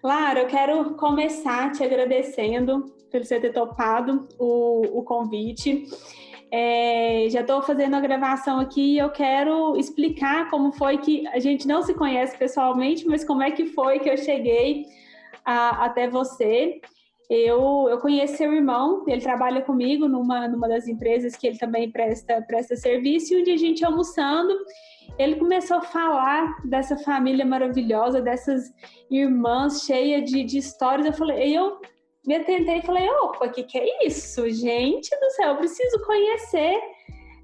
Lara, eu quero começar te agradecendo por você ter topado o convite. Já estou fazendo a gravação aqui e eu quero explicar como foi que a gente não se conhece pessoalmente, mas como é que foi que eu cheguei até você. Eu conheço seu irmão, ele trabalha comigo numa das empresas que ele também presta serviço, e um dia a gente almoçando, ele começou a falar dessa família maravilhosa, dessas irmãs cheias de histórias. Eu me atentei e falei, opa, o que é isso? Gente do céu, eu preciso conhecer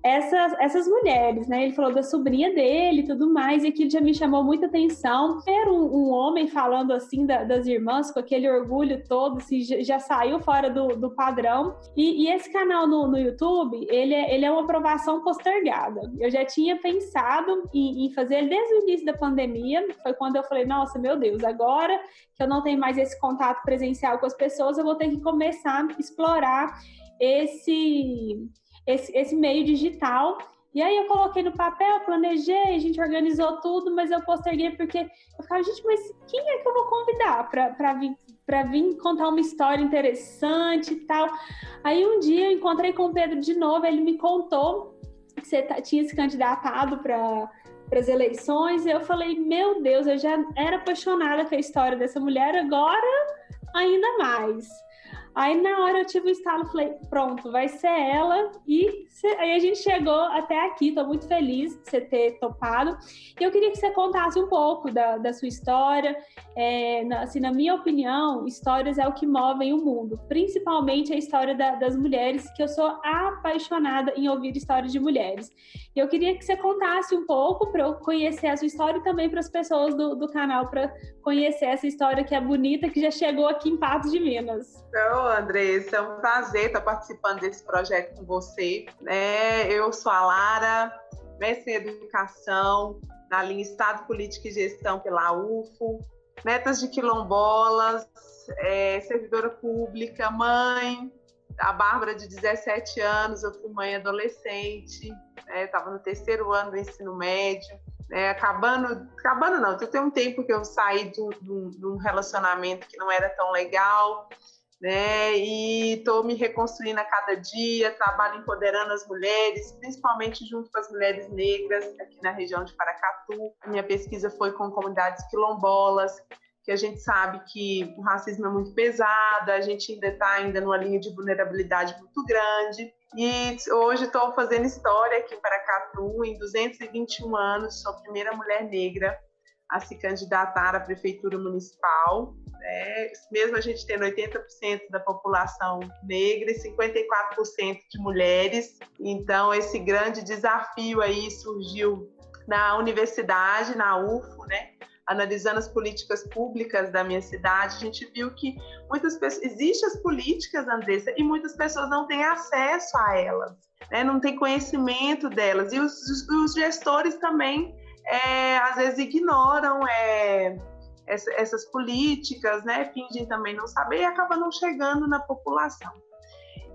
essas mulheres, né? Ele falou da sobrinha dele e tudo mais, e aquilo já me chamou muita atenção. Ver um homem falando assim das irmãs, com aquele orgulho todo, assim, já saiu fora do padrão. E esse canal no YouTube, ele é uma aprovação postergada. Eu já tinha pensado em fazer ele desde o início da pandemia. Foi quando eu falei, nossa, meu Deus, agora que eu não tenho mais esse contato presencial com as pessoas, eu vou ter que começar a explorar esse meio digital. E aí eu coloquei no papel, planejei, a gente organizou tudo, mas eu posterguei porque eu ficava, gente, mas quem é que eu vou convidar para vir contar uma história interessante e tal? Aí um dia eu encontrei com o Pedro de novo, ele me contou que você tinha se candidatado para as eleições, e eu falei, meu Deus, eu já era apaixonada com a história dessa mulher, agora ainda mais. Aí na hora eu tive um estalo, falei, pronto, vai ser ela. E aí a gente chegou até aqui, estou muito feliz de você ter topado. E eu queria que você contasse um pouco da sua história. Na minha opinião, histórias é o que movem o mundo, principalmente a história das mulheres, que eu sou apaixonada em ouvir histórias de mulheres. E eu queria que você contasse um pouco para eu conhecer a sua história e também para as pessoas do canal, para conhecer essa história que é bonita, que já chegou aqui em Patos de Minas. Então, Andressa, é um prazer estar participando desse projeto com você. Eu sou a Lara, mestre em Educação, na linha Estado, Política e Gestão pela UFO, netas de quilombolas, servidora pública, mãe. A Bárbara, de 17 anos, eu fui mãe adolescente, estava no 3º ano do ensino médio. Acabando não, tem um tempo que eu saí de um relacionamento que não era tão legal, né? E estou me reconstruindo a cada dia, trabalho empoderando as mulheres, principalmente junto com as mulheres negras aqui na região de Paracatu. A minha pesquisa foi com comunidades quilombolas, que a gente sabe que o racismo é muito pesado, a gente ainda está numa linha de vulnerabilidade muito grande. E hoje estou fazendo história aqui em Paracatu, em 221 anos, sou a primeira mulher negra a se candidatar à prefeitura municipal, mesmo a gente tendo 80% da população negra e 54% de mulheres. Então, esse grande desafio aí surgiu na universidade, na UFO, né? Analisando as políticas públicas da minha cidade, a gente viu que muitas pessoas, existem as políticas, Andressa, e muitas pessoas não têm acesso a elas, né? Não têm conhecimento delas, e os gestores também, às vezes, ignoram essas políticas, né? Fingem também não saber e acabam não chegando na população.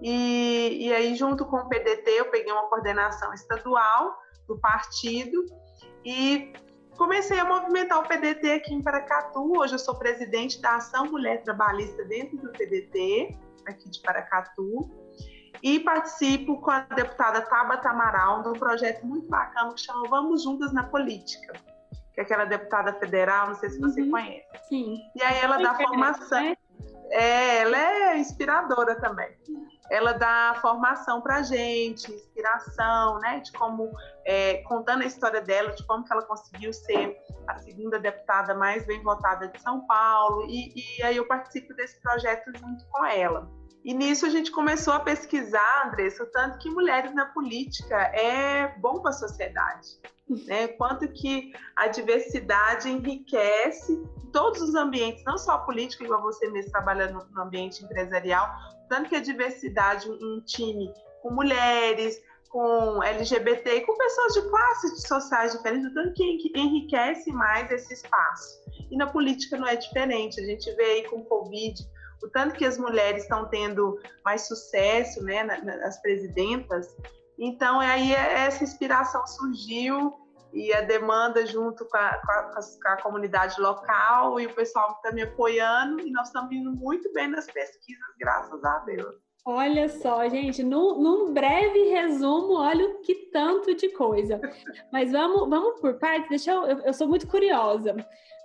E aí, junto com o PDT, eu peguei uma coordenação estadual do partido e comecei a movimentar o PDT aqui em Paracatu. Hoje eu sou presidente da Ação Mulher Trabalhista dentro do PDT, aqui de Paracatu, e participo com a deputada Tabata Amaral de um projeto muito bacana que chama Vamos Juntas na Política, que é aquela deputada federal, não sei se você conhece. Sim. E aí ela dá formação. Né? Ela é inspiradora também. Ela dá formação para a gente, inspiração, né, de como, contando a história dela, de como que ela conseguiu ser a 2ª deputada mais bem votada de São Paulo, e aí eu participo desse projeto junto com ela. E nisso a gente começou a pesquisar, Andressa, o tanto que mulheres na política é bom para a sociedade, né? Quanto que a diversidade enriquece todos os ambientes, não só a política, igual você mesmo trabalhando no ambiente empresarial, tanto que a diversidade, um time com mulheres, com LGBT, com pessoas de classes sociais diferentes, tanto que enriquece mais esse espaço. E na política não é diferente, a gente vê aí com o Covid, o tanto que as mulheres estão tendo mais sucesso, né, as presidentas. Então, aí essa inspiração surgiu e a demanda junto com a comunidade local, e o pessoal está me apoiando, e nós estamos indo muito bem nas pesquisas, graças a Deus. Olha só, gente, num breve resumo, olha o que tanto de coisa. Mas vamos por partes, eu sou muito curiosa.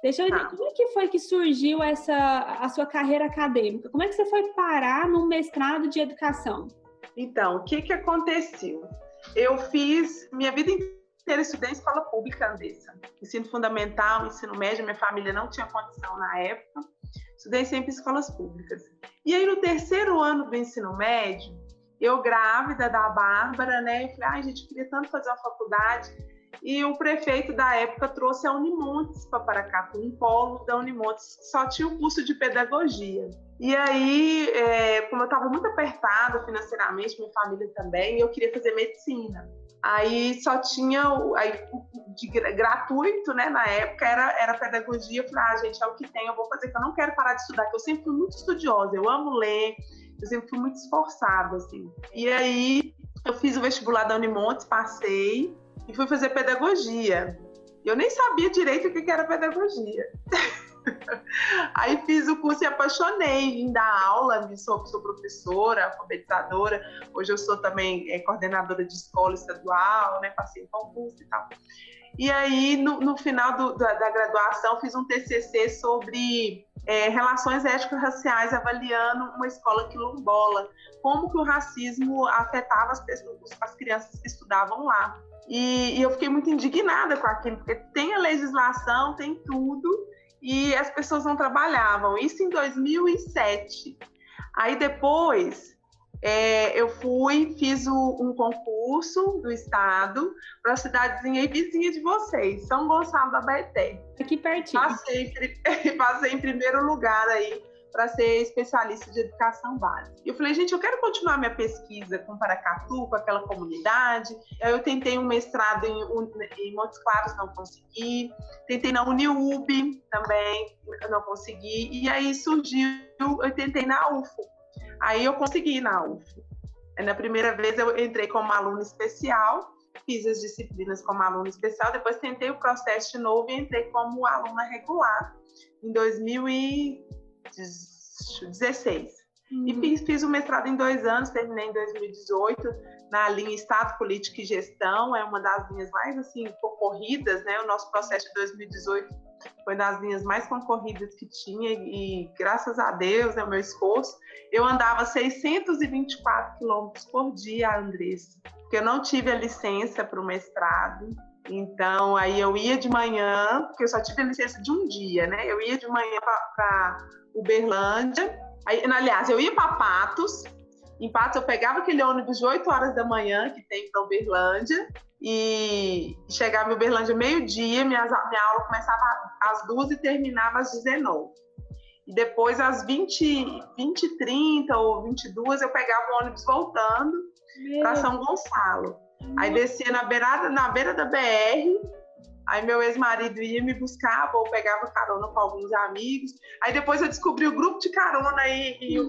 Deixa eu ver, como é que foi que surgiu a sua carreira acadêmica? Como é que você foi parar no mestrado de educação? Então, o que aconteceu? Eu fiz minha vida inteira, estudei em escola pública, Andressa. Ensino fundamental, ensino médio, minha família não tinha condição na época. Estudei sempre em escolas públicas. E aí, no terceiro ano do ensino médio, eu grávida da Bárbara, né? Eu falei, gente, eu queria tanto fazer uma faculdade. E o prefeito da época trouxe a Unimontes para Paracatu, um polo da Unimontes, só tinha o curso de pedagogia. E aí, como eu estava muito apertada financeiramente, minha família também, eu queria fazer medicina. Aí só tinha gratuito, né? Na época era pedagogia. Eu falei, gente, é o que tem, eu vou fazer, que eu não quero parar de estudar, que eu sempre fui muito estudiosa, eu amo ler, eu sempre fui muito esforçada, assim. E aí, eu fiz o vestibular da Unimontes, passei, e fui fazer pedagogia. Eu nem sabia direito o que era pedagogia. Aí fiz o curso e apaixonei em dar aula, sou professora, alfabetizadora. Hoje eu sou também coordenadora de escola estadual, né? Passei em concurso e tal. E aí, no final da graduação, fiz um TCC sobre relações étnico-raciais, avaliando uma escola quilombola, como que o racismo afetava as crianças que estudavam lá. E eu fiquei muito indignada com aquilo, porque tem a legislação, tem tudo, e as pessoas não trabalhavam. Isso em 2007. Aí depois eu fiz um concurso do estado para a cidadezinha e vizinha de vocês, São Gonçalo da Baeté. Aqui pertinho. Passei em primeiro lugar aí para ser especialista de educação básica. Eu falei, gente, eu quero continuar minha pesquisa com Paracatu, com aquela comunidade. Eu tentei um mestrado em Montes Claros, não consegui. Tentei na Uniub também, não consegui. E aí surgiu, eu tentei na UFO. Aí eu consegui na UFO. Na primeira vez eu entrei como aluna especial, fiz as disciplinas como aluna especial, depois tentei o processo de novo e entrei como aluna regular em 2016. E fiz o mestrado em 2 anos, terminei em 2018, na linha Estado, Política e Gestão, é uma das linhas mais assim, concorridas, né? O nosso processo de 2018 foi das linhas mais concorridas que tinha e graças a Deus, o meu esforço, eu andava 624 quilômetros por dia, Andressa, porque eu não tive a licença para o mestrado. Então, aí eu ia de manhã, porque eu só tive a licença de um dia, né? Eu ia de manhã para Uberlândia, aliás, eu ia para Patos. Em Patos eu pegava aquele ônibus de 8 horas da manhã que tem para Uberlândia e chegava em Uberlândia meio-dia, minha aula começava às 2 e terminava às 19. E depois às 20h30 ou 22 eu pegava o ônibus voltando para São Gonçalo. Aí descia na beira da BR, aí meu ex-marido ia me buscar, ou pegava carona com alguns amigos. Aí depois eu descobri o grupo de carona aí em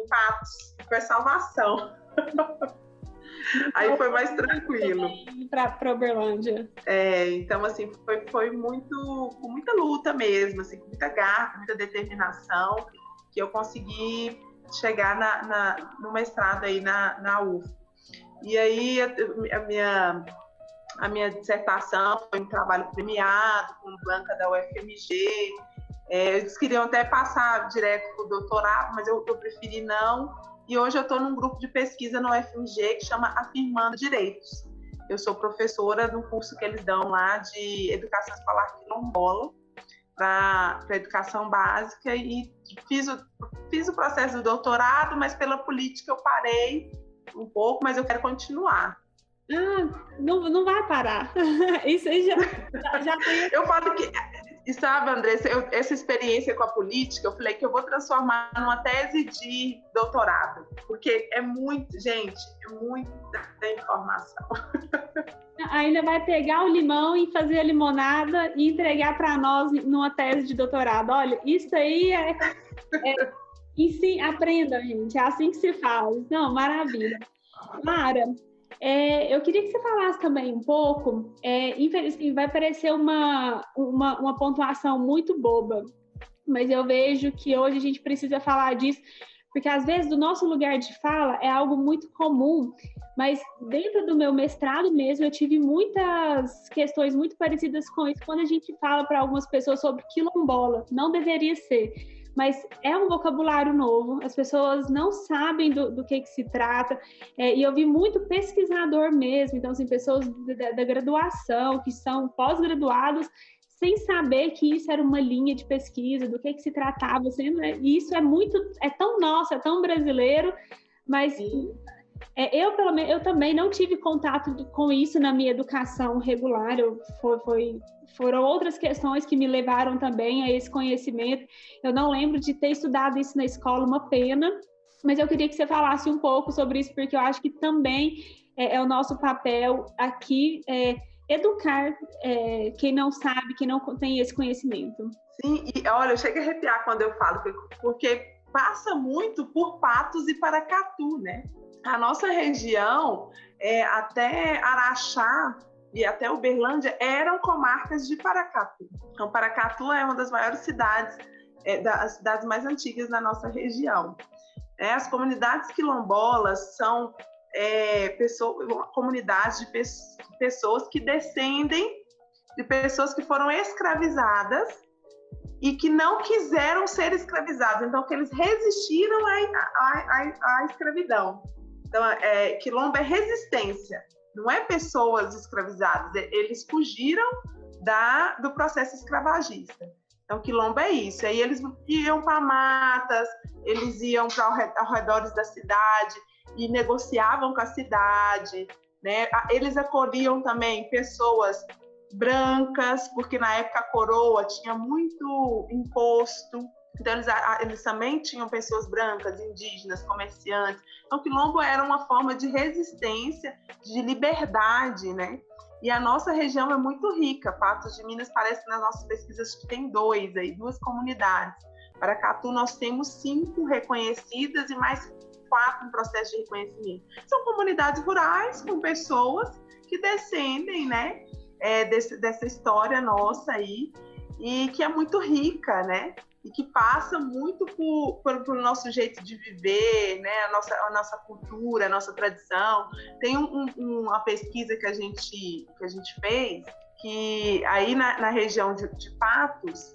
Patos, foi salvação. Aí foi mais tranquilo. Para Uberlândia. Então assim, foi com muita luta mesmo, assim, com muita garra, com muita determinação, que eu consegui chegar no mestrado aí na UF. E aí a minha dissertação foi um trabalho premiado, com banca da UFMG. Eles queriam até passar direto para o doutorado, mas eu preferi não. E hoje eu estou num grupo de pesquisa na UFMG que chama Afirmando Direitos. Eu sou professora no curso que eles dão lá de Educação Escolar Quilombola para educação básica e fiz o processo do doutorado, mas pela política eu parei um pouco, mas eu quero continuar. Não vai parar. Isso aí já tem... Eu falo que, sabe, Andressa, essa experiência com a política, eu falei que eu vou transformar numa tese de doutorado, porque é muita informação. Ainda vai pegar o limão e fazer a limonada e entregar para nós numa tese de doutorado. Olha, isso aí aprenda, gente, é assim que se faz. Não, maravilha. Lara, Eu queria que você falasse também um pouco, infelizmente vai parecer uma pontuação muito boba, mas eu vejo que hoje a gente precisa falar disso, porque às vezes o nosso lugar de fala é algo muito comum, mas dentro do meu mestrado mesmo eu tive muitas questões muito parecidas com isso quando a gente fala para algumas pessoas sobre quilombola. Não deveria ser, mas é um vocabulário novo, as pessoas não sabem do que se trata, e eu vi muito pesquisador mesmo, então assim, pessoas da graduação, que são pós-graduados, sem saber que isso era uma linha de pesquisa, do que se tratava, assim, e isso é tão nosso, é tão brasileiro, mas eu também não tive contato com isso na minha educação regular, foram outras questões que me levaram também a esse conhecimento. Eu não lembro de ter estudado isso na escola, uma pena, mas eu queria que você falasse um pouco sobre isso, porque eu acho que também é o nosso papel aqui, educar quem não sabe, quem não tem esse conhecimento. Sim, e olha, eu chego a arrepiar quando eu falo, porque passa muito por Patos e Paracatu, né? A nossa região, até Araxá e até Uberlândia, eram comarcas de Paracatu. Então, Paracatu é uma das maiores cidades, das cidades mais antigas da nossa região. As comunidades quilombolas são comunidades de pessoas que descendem de pessoas que foram escravizadas e que não quiseram ser escravizados, então que eles resistiram à escravidão. Então, quilombo é resistência, não é pessoas escravizadas, eles fugiram do processo escravagista. Então, quilombo é isso. Aí eles iam para matas, eles iam para arredores da cidade e negociavam com a cidade, né? Eles acolhiam também pessoas brancas, porque na época a coroa tinha muito imposto, então eles também tinham pessoas brancas, indígenas, comerciantes. Então, quilombo era uma forma de resistência, de liberdade, né? E a nossa região é muito rica. Patos de Minas, parece que nas nossas pesquisas que tem duas comunidades. Paracatu nós temos 5 reconhecidas e mais 4 em processo de reconhecimento. São comunidades rurais com pessoas que descendem, né, dessa história nossa aí, e que é muito rica, né? E que passa muito pelo nosso jeito de viver, né? A nossa cultura, a nossa tradição. Tem uma pesquisa que a gente fez, que aí na região de Patos,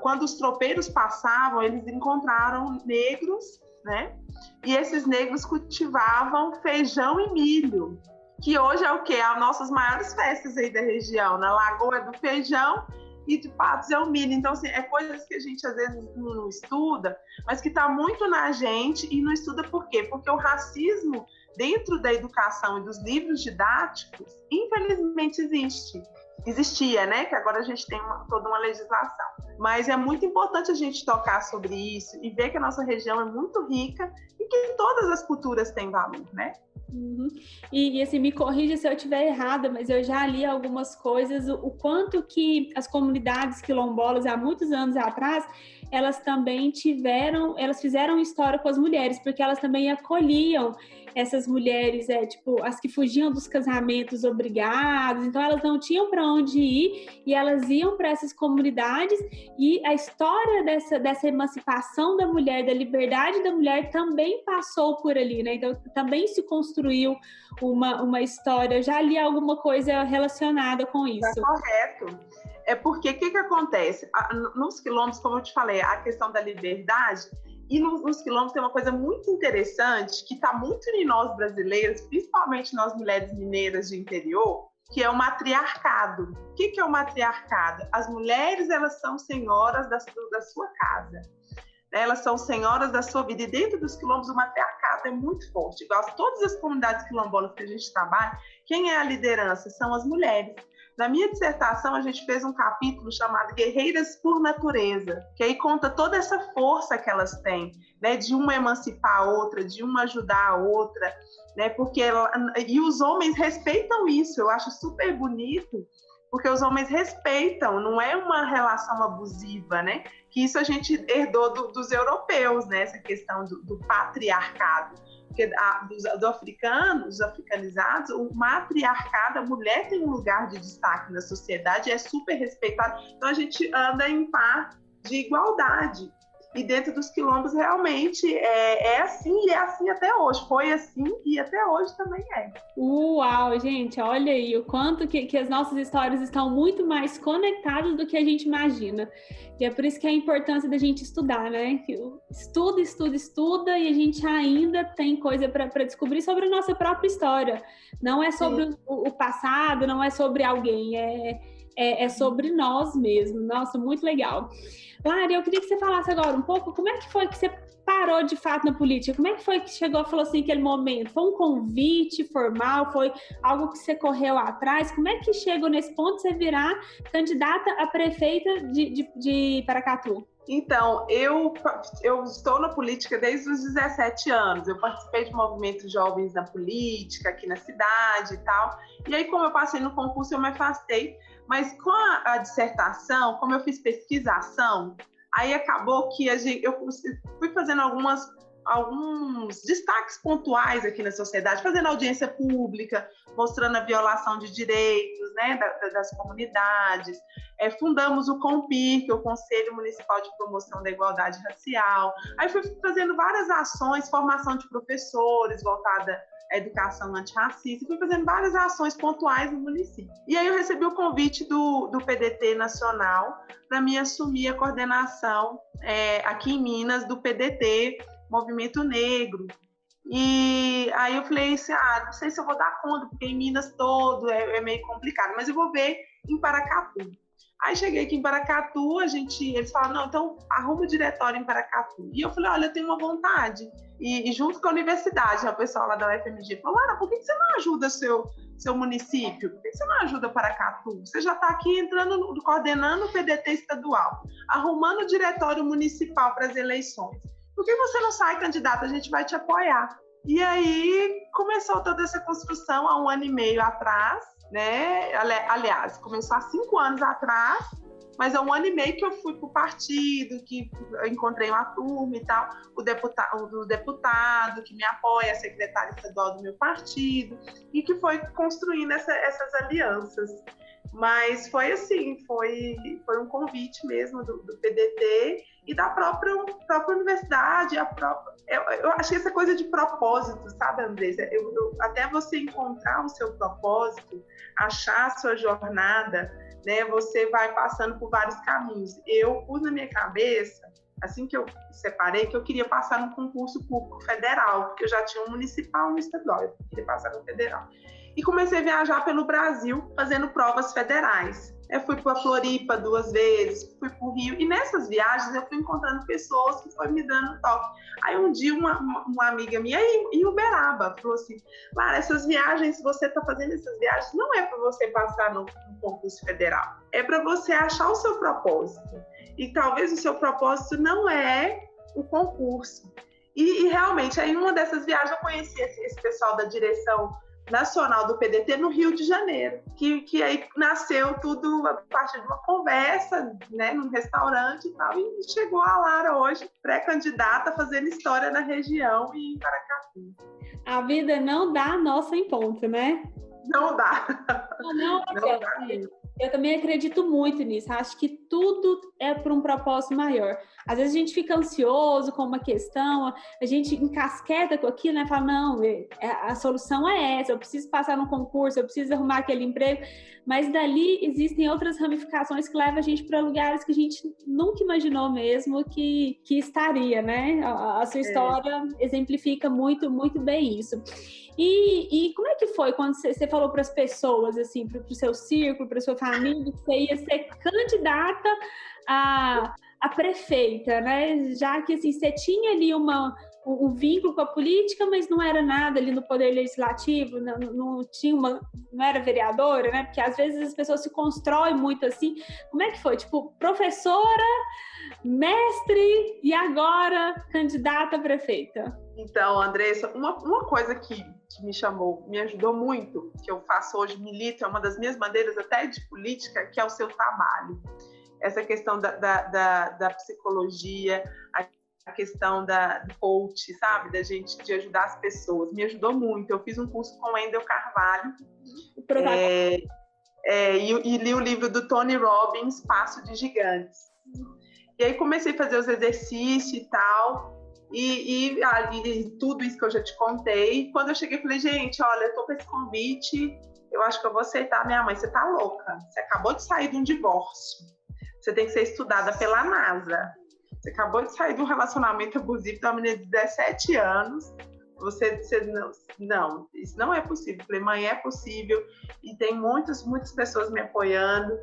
quando os tropeiros passavam, eles encontraram negros, né? E esses negros cultivavam feijão e milho, que hoje é o quê? As nossas maiores festas aí da região. Na Lagoa é do feijão e de Patos é o milho. Então, assim, coisas que a gente às vezes não estuda, mas que está muito na gente, e não estuda por quê? Porque o racismo dentro da educação e dos livros didáticos, infelizmente existia, né? Que agora a gente tem toda uma legislação. Mas é muito importante a gente tocar sobre isso e ver que a nossa região é muito rica e que todas as culturas têm valor, né? Uhum. E assim, me corrija se eu estiver errada, mas eu já li algumas coisas, o quanto que as comunidades quilombolas, há muitos anos atrás, elas fizeram história com as mulheres, porque elas também acolhiam essas mulheres, tipo, as que fugiam dos casamentos obrigados, então elas não tinham para onde ir, e elas iam para essas comunidades, e a história dessa emancipação da mulher, da liberdade da mulher, também passou por ali, né? Então também se construiu uma história. Eu já li alguma coisa relacionada com isso. É correto. É porque o que acontece? Nos quilombos, como eu te falei, a questão da liberdade, e nos quilombos tem uma coisa muito interessante que está muito em nós brasileiros, principalmente nós mulheres mineiras de interior, que é o matriarcado. O que é o matriarcado? As mulheres, elas são senhoras da sua casa. Elas são senhoras da sua vida. E dentro dos quilombos, o matriarcado é muito forte. Igual todas as comunidades quilombolas que a gente trabalha, quem é a liderança? São as mulheres. Na minha dissertação, a gente fez um capítulo chamado Guerreiras por Natureza, que aí conta toda essa força que elas têm, né, de uma emancipar a outra, de uma ajudar a outra, né, e os homens respeitam isso. Eu acho super bonito, porque os homens respeitam, não é uma relação abusiva, né? Que isso a gente herdou dos europeus, né? Essa questão do patriarcado. porque do africano, os africanizados, o matriarcado, a mulher tem um lugar de destaque na sociedade, é super respeitado. Então a gente anda em par de igualdade. E dentro dos quilombos realmente é assim, e é assim até hoje. Foi assim e até hoje também é. Uau, gente, olha aí o quanto que as nossas histórias estão muito mais conectadas do que a gente imagina. E é por isso que é a importância da gente estudar, né? Estuda e a gente ainda tem coisa para descobrir sobre a nossa própria história. Não é sobre o passado, não é sobre alguém, é sobre nós mesmos. Nossa, muito legal. Lara, eu queria que você falasse agora um pouco como é que foi que você parou de fato na política? Como é que foi que chegou e falou assim, aquele momento? Foi um convite formal? Foi algo que você correu atrás? Como é que chegou nesse ponto de você virar candidata a prefeita de Paracatu? Então, eu estou na política desde os 17 anos. Eu participei de movimentos jovens na política, aqui na cidade e tal. E aí, como eu passei no concurso, eu me afastei. Mas com a dissertação, como eu fiz pesquisação, aí acabou que eu fui fazendo alguns destaques pontuais aqui na sociedade, fazendo audiência pública, mostrando a violação de direitos, né, das comunidades. Fundamos o COMPIR, que é o Conselho Municipal de Promoção da Igualdade Racial. Aí fui fazendo várias ações, formação de professores voltada à educação antirracista, fui fazendo várias ações pontuais no município. E aí eu recebi o convite do PDT Nacional para me assumir a coordenação aqui em Minas do PDT, Movimento Negro. E aí eu falei assim, não sei se eu vou dar conta, porque em Minas todo é meio complicado, mas eu vou ver em Paracatu. Aí cheguei aqui em Paracatu, eles falaram, não, então arruma o diretório em Paracatu. E eu falei, olha, eu tenho uma vontade. E junto com a universidade, o pessoal lá da UFMG falou, Lara, por que você não ajuda seu município? Por que você não ajuda Paracatu? Você já está aqui coordenando o PDT estadual, arrumando o diretório municipal para as eleições. Por que você não sai candidata? A gente vai te apoiar. E aí começou toda essa construção há 1 ano e meio atrás, né? Aliás, começou há 5 anos atrás, mas há 1 ano e meio que eu fui para o partido, que eu encontrei uma turma e tal, o deputado que me apoia, a secretária estadual do meu partido, e que foi construindo essas alianças. Mas foi assim, foi um convite mesmo do PDT e da própria universidade. Eu achei essa coisa de propósito, sabe, Andressa? Até você encontrar o seu propósito, achar a sua jornada, né, você vai passando por vários caminhos. Eu pus na minha cabeça, assim que eu separei, que eu queria passar no concurso público federal, porque eu já tinha um municipal e um estadual, eu queria passar no federal. E comecei a viajar pelo Brasil, fazendo provas federais. Eu fui para a Floripa 2 vezes, fui para o Rio, e nessas viagens eu fui encontrando pessoas que foram me dando toque. Aí um dia uma amiga minha, em Uberaba, falou assim, Lara, essas viagens, você está fazendo essas viagens, não é para você passar no concurso federal, é para você achar o seu propósito. E talvez o seu propósito não é o concurso. E realmente, aí numa dessas viagens eu conheci esse pessoal da direção nacional do PDT no Rio de Janeiro, que aí nasceu tudo a partir de uma conversa, né, num restaurante e tal, e chegou a Lara hoje, pré-candidata, fazendo história na região e em Paracatu. A vida não dá nossa em ponto, né? Não dá. Não dá mesmo. Eu também acredito muito nisso. Acho que tudo é por um propósito maior. Às vezes a gente fica ansioso com uma questão, a gente encasqueta com aquilo, né? Fala, não, a solução é essa, eu preciso passar no concurso, eu preciso arrumar aquele emprego. Mas dali existem outras ramificações que levam a gente para lugares que a gente nunca imaginou mesmo que estaria, né? A sua história exemplifica muito, muito bem isso. E como é que foi quando você falou para as pessoas, assim, para o seu círculo, para a sua família, que você ia ser candidata a prefeita, né? Já que assim, você tinha ali um vínculo com a política, mas não era nada ali no poder legislativo, não era vereadora, né? Porque às vezes as pessoas se constroem muito assim. Como é que foi? Tipo, professora, mestre e agora candidata a prefeita? Então, Andressa, uma coisa que me ajudou muito, que eu faço hoje, milito, é uma das minhas bandeiras até de política, que é o seu trabalho. Essa questão da psicologia. A a questão do coach, sabe? Da gente, de ajudar as pessoas. Me ajudou muito. Eu fiz um curso com o Wendel Carvalho. E li o livro do Tony Robbins, Passo de Gigantes. E aí comecei a fazer os exercícios e tal. E tudo isso que eu já te contei. Quando eu cheguei, falei, gente, olha, eu tô com esse convite, eu acho que eu vou aceitar. Minha mãe, você tá louca. Você acabou de sair de um divórcio. Você tem que ser estudada pela NASA. Você acabou de sair de um relacionamento abusivo de uma menina de 17 anos. Você não, isso não é possível. Eu falei, mãe, é possível. E tem muitas pessoas me apoiando.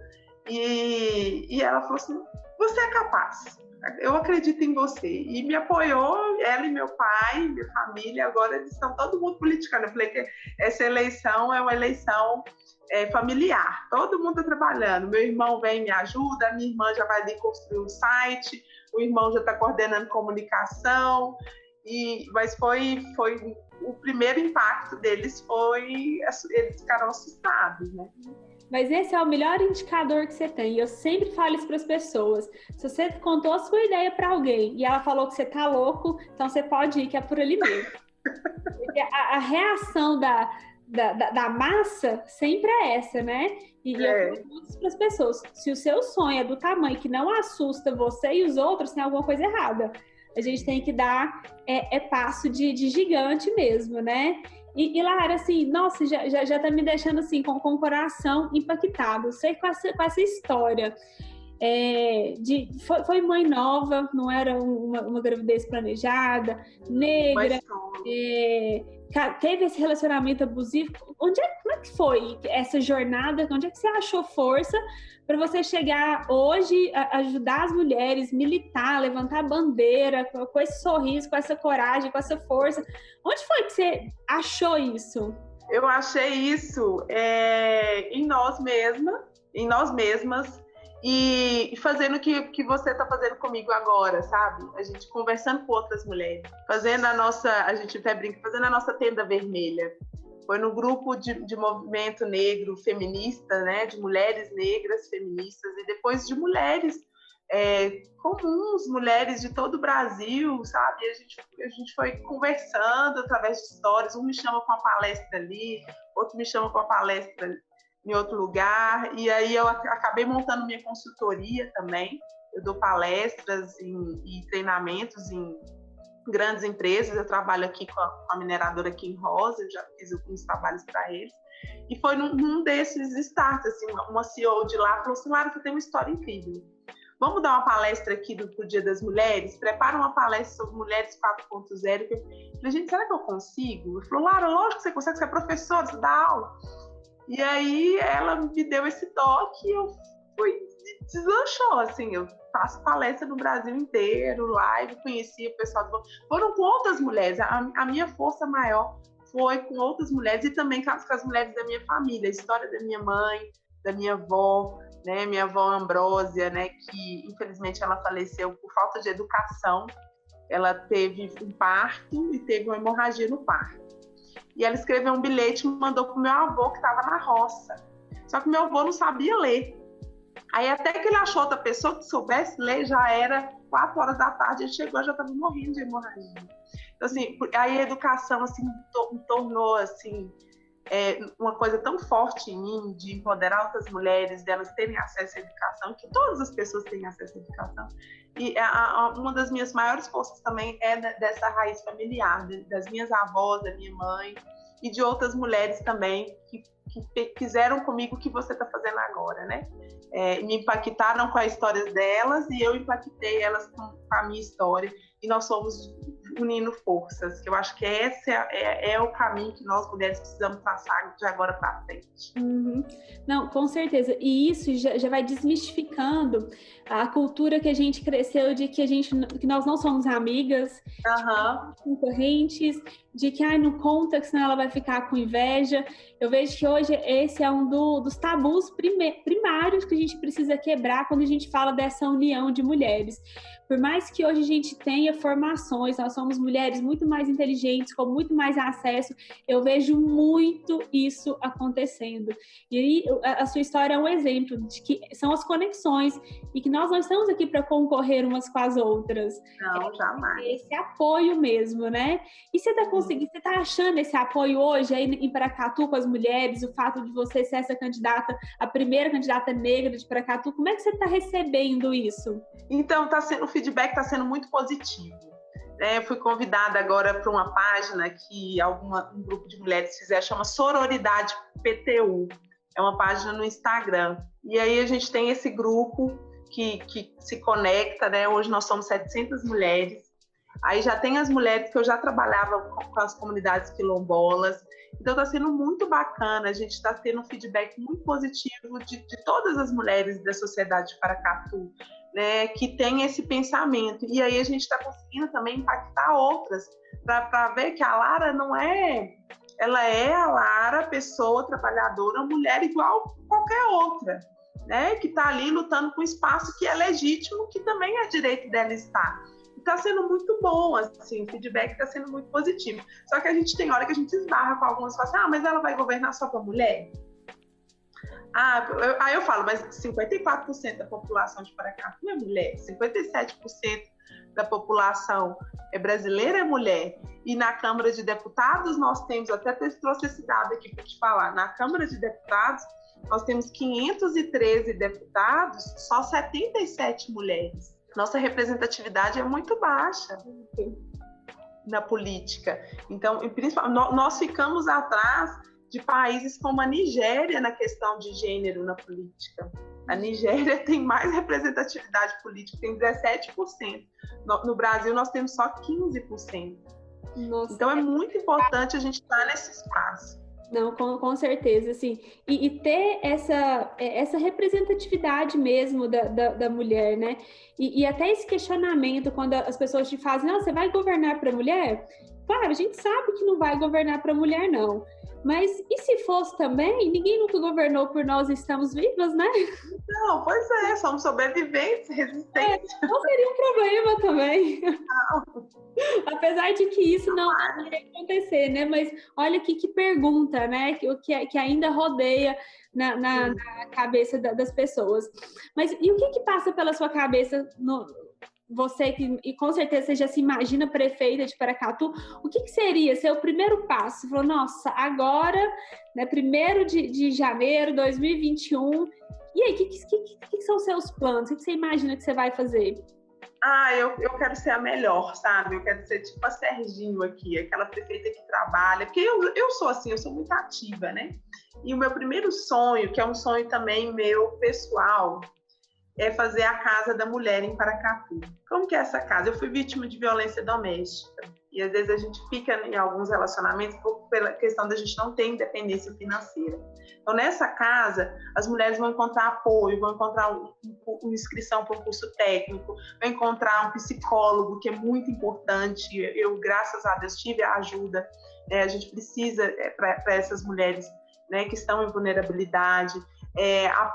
E ela falou assim, você é capaz. Eu acredito em você. E me apoiou, ela e meu pai, minha família. Agora eles estão todo mundo politicando. Eu falei que essa eleição é uma eleição familiar. Todo mundo está trabalhando. Meu irmão vem e me ajuda, a minha irmã já vai ali construir o site, o irmão já está coordenando comunicação. Mas foi o primeiro impacto deles eles ficaram assustados, né? Mas esse é o melhor indicador que você tem. Eu sempre falo isso para as pessoas. Se você contou a sua ideia para alguém e ela falou que você tá louco, então você pode ir, que é por ali mesmo. Porque a reação da massa sempre é essa, né? E eu falo isso para as pessoas. Se o seu sonho é do tamanho que não assusta você e os outros, tem alguma coisa errada. A gente tem que dar passo de gigante mesmo, né? E Lara, assim, nossa, já tá me deixando assim com o coração impactado. Sei com essa história. Foi mãe nova, não era uma gravidez planejada, negra, teve esse relacionamento abusivo. Como é que foi essa jornada? Onde é que você achou força para você chegar hoje a ajudar as mulheres, militar, levantar a bandeira, com esse sorriso, com essa coragem, com essa força? Onde foi que você achou isso? Eu achei isso em nós mesmas, e fazendo o que você está fazendo comigo agora, sabe? A gente conversando com outras mulheres, fazendo a gente até brinca, fazendo a nossa tenda vermelha. Foi no grupo de movimento negro feminista, né? De mulheres negras feministas, e depois de mulheres comuns, mulheres de todo o Brasil, sabe? A gente foi conversando através de histórias. Um me chama para uma palestra ali, outro me chama para uma palestra em outro lugar, e aí eu acabei montando minha consultoria também. Eu dou palestras e treinamentos em grandes empresas. Eu trabalho aqui com a mineradora aqui em Rosa, eu já fiz alguns trabalhos para eles, e foi num desses starts, assim, uma CEO de lá falou assim, Lara, você tem uma história incrível, vamos dar uma palestra aqui pro Dia das Mulheres, prepara uma palestra sobre Mulheres 4.0, eu falei, gente, será que eu consigo? Eu falei, Lara, lógico que você consegue, você é professora, você dá aula. E aí ela me deu esse toque e eu deslanchou, assim, eu faço palestra no Brasil inteiro, live, conheci o pessoal, foram com outras mulheres, a minha força maior foi com outras mulheres e também com as mulheres da minha família, a história da minha mãe, da minha avó, né, minha avó Ambrósia, né, que infelizmente ela faleceu por falta de educação, ela teve um parto e teve uma hemorragia no parto. E ela escreveu um bilhete e mandou pro meu avô, que estava na roça. Só que meu avô não sabia ler. Aí até que ele achou outra pessoa que soubesse ler, já era 4 horas da tarde, ele chegou, já estava morrendo de hemorragia. Então, assim, aí a educação, assim, me tornou, assim, uma coisa tão forte em mim, de empoderar outras mulheres, delas terem acesso à educação, que todas as pessoas têm acesso à educação. E uma das minhas maiores forças também é dessa raiz familiar, das minhas avós, da minha mãe, e de outras mulheres também que fizeram comigo o que você está fazendo agora, né? Me impactaram com as histórias delas e eu impactei elas com a minha história, e nós somos unindo forças, que eu acho que esse é o caminho que nós mulheres precisamos traçar de agora para frente. Uhum. Não, com certeza, e isso já vai desmistificando a cultura que a gente cresceu de que nós não somos amigas, concorrentes, de que não conta, que senão ela vai ficar com inveja. Eu vejo que hoje esse é um dos tabus primários que a gente precisa quebrar quando a gente fala dessa união de mulheres. Por mais que hoje a gente tenha formações, nós somos mulheres muito mais inteligentes, com muito mais acesso, eu vejo muito isso acontecendo. E aí a sua história é um exemplo de que são as conexões e que nós não estamos aqui para concorrer umas com as outras. Não, jamais. Esse apoio mesmo, né? E você está conseguindo, você está achando esse apoio hoje aí em Paracatu com as mulheres, o fato de você ser essa candidata, a primeira candidata negra de Paracatu, como é que você está recebendo isso? Então, o feedback está sendo muito positivo. Fui convidada agora para uma página que um grupo de mulheres fizer, chama Sororidade PTU. É uma página no Instagram. E aí a gente tem esse grupo que se conecta, né? Hoje nós somos 700 mulheres. Aí já tem as mulheres que eu já trabalhava com as comunidades quilombolas. Então está sendo muito bacana, a gente está tendo um feedback muito positivo de todas as mulheres da sociedade de Paracatu, né, que tem esse pensamento. E aí a gente está conseguindo também impactar outras, para ver que a Lara não é... Ela é a Lara, pessoa trabalhadora, mulher igual qualquer outra, né, que está ali lutando por um espaço que é legítimo, que também é direito dela estar. Está sendo muito bom, assim, o feedback está sendo muito positivo. Só que a gente tem hora que a gente esbarra com algumas e fala assim, mas ela vai governar só para mulher? Aí eu falo, mas 54% da população de Paracatu é mulher, 57% da população brasileira é mulher. E na Câmara de Deputados nós temos, até trouxe esse dado aqui para te falar, na Câmara de Deputados nós temos 513 deputados, só 77 mulheres. Nossa representatividade é muito baixa na política. Então, nós ficamos atrás de países como a Nigéria na questão de gênero na política. A Nigéria tem mais representatividade política, tem 17%. No Brasil, nós temos só 15%. Nossa. Então, é muito importante a gente estar nesse espaço. Não, com certeza, assim, e ter essa representatividade mesmo da mulher, né? E até esse questionamento, quando as pessoas te fazem, não, você vai governar para mulher? Claro, a gente sabe que não vai governar para mulher, não. Mas e se fosse também? Ninguém nunca governou por nós, estamos vivas, né? Não, pois é, somos sobreviventes, resistentes. Não seria um problema também. Não. Apesar de que isso não vai acontecer, né? Mas olha que pergunta, né? Que ainda rodeia na cabeça das pessoas. Mas e o que passa pela sua cabeça você e com certeza você já se imagina prefeita de Paracatu, o que seria ser o primeiro passo? Você falou, nossa, agora, né, 1º de janeiro de 2021, e aí, o que são os seus planos? O que você imagina que você vai fazer? Eu quero ser a melhor, sabe? Eu quero ser tipo a Serginho aqui, aquela prefeita que trabalha, porque eu sou assim, eu sou muito ativa, né? E o meu primeiro sonho, que é um sonho também meu pessoal, é fazer a Casa da Mulher em Paracatu. Como que é essa casa? Eu fui vítima de violência doméstica e às vezes a gente fica em alguns relacionamentos pela questão da gente não ter independência financeira. Então, nessa casa, as mulheres vão encontrar apoio, vão encontrar uma inscrição para um curso técnico, vão encontrar um psicólogo, que é muito importante. Eu, graças a Deus, tive a ajuda. A gente precisa para essas mulheres, né, que estão em vulnerabilidade.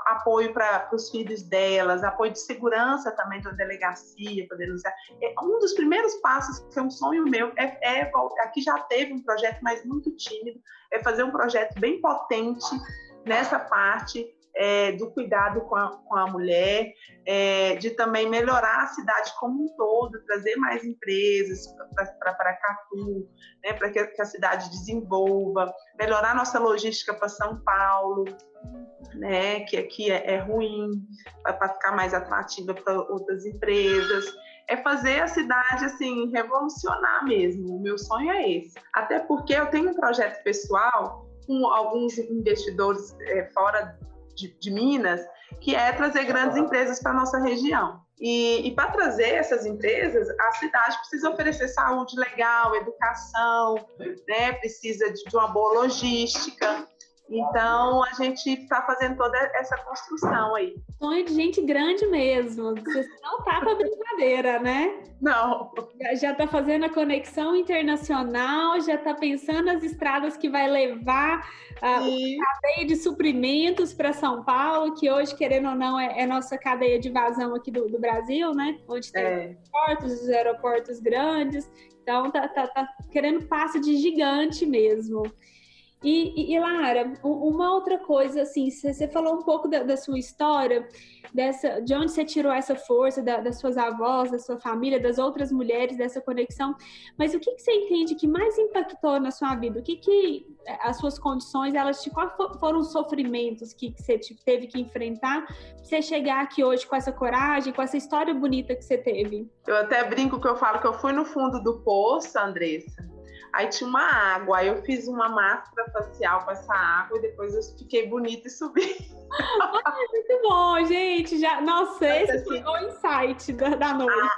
Apoio para os filhos delas, apoio de segurança também da delegacia, para denunciar. Um dos primeiros passos, que é um sonho meu, aqui já teve um projeto, mas muito tímido, é fazer um projeto bem potente nessa parte do cuidado com a mulher, de também melhorar a cidade como um todo, trazer mais empresas para Paracatu, né, para que a cidade desenvolva, melhorar nossa logística para São Paulo, né, que aqui é ruim, para ficar mais atrativa para outras empresas. É fazer a cidade, assim, revolucionar mesmo. O meu sonho é esse. Até porque eu tenho um projeto pessoal com alguns investidores fora de Minas, que é trazer grandes empresas para a nossa região. E para trazer essas empresas, a cidade precisa oferecer saúde legal, educação, né? Precisa de uma boa logística. Então, a gente está fazendo toda essa construção aí. Sonho de gente grande mesmo. Você não tá com a brincadeira, né? Não. Já está fazendo a conexão internacional, já está pensando nas estradas que vai levar a cadeia de suprimentos para São Paulo, que hoje, querendo ou não, é nossa cadeia de vazão aqui do Brasil, né? Onde tem os aeroportos grandes. Então, tá querendo passo de gigante mesmo. E Lara, uma outra coisa, assim, você falou um pouco da sua história, de onde você tirou essa força, das suas avós, da sua família, das outras mulheres, dessa conexão, mas o que você entende que mais impactou na sua vida? O que as suas condições, quais foram os sofrimentos que você teve que enfrentar para você chegar aqui hoje com essa coragem, com essa história bonita que você teve? Eu até brinco que eu falo que eu fui no fundo do poço, Andressa. Aí tinha uma água, aí eu fiz uma máscara facial com essa água e depois eu fiquei bonita e subi. Muito bom, gente. Nossa, esse foi o insight da noite.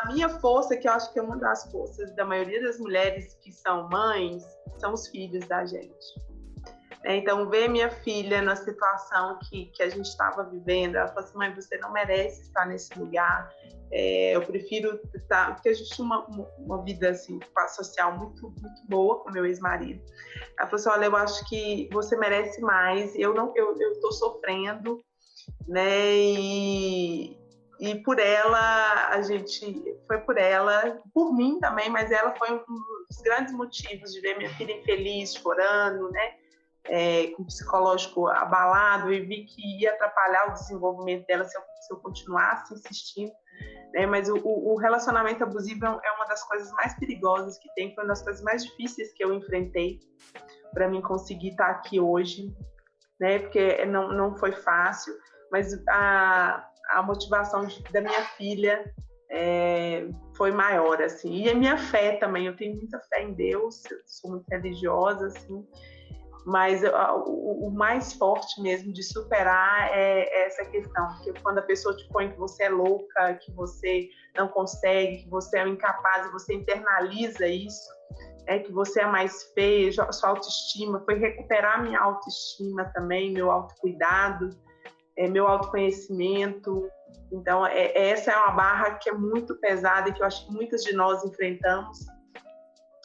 A minha força, que eu acho que é uma das forças da maioria das mulheres que são mães, são os filhos da gente. Então, ver minha filha na situação que a gente estava vivendo, ela falou assim: mãe, você não merece estar nesse lugar. Eu prefiro estar, porque a gente tinha uma vida assim, social muito, muito boa com meu ex-marido. Ela falou assim: olha, eu acho que você merece mais, eu estou sofrendo, né? E por ela, foi por ela, por mim também, mas ela foi um dos grandes motivos de ver minha filha infeliz, chorando, né? Com o psicológico abalado, e vi que ia atrapalhar o desenvolvimento dela se eu continuasse insistindo. Mas o relacionamento abusivo é uma das coisas mais perigosas que tem, foi uma das coisas mais difíceis que eu enfrentei para mim conseguir estar aqui hoje, né? Porque não foi fácil, mas a motivação da minha filha foi maior, assim. E a minha fé também, eu tenho muita fé em Deus, eu sou muito religiosa, assim, mas o mais forte mesmo de superar é essa questão, porque quando a pessoa te põe que você é louca, que você não consegue, que você é incapaz, e você internaliza isso, que você é mais feia, sua autoestima, foi recuperar minha autoestima também, meu autocuidado, meu autoconhecimento. Então, essa é uma barra que é muito pesada e que eu acho que muitas de nós enfrentamos,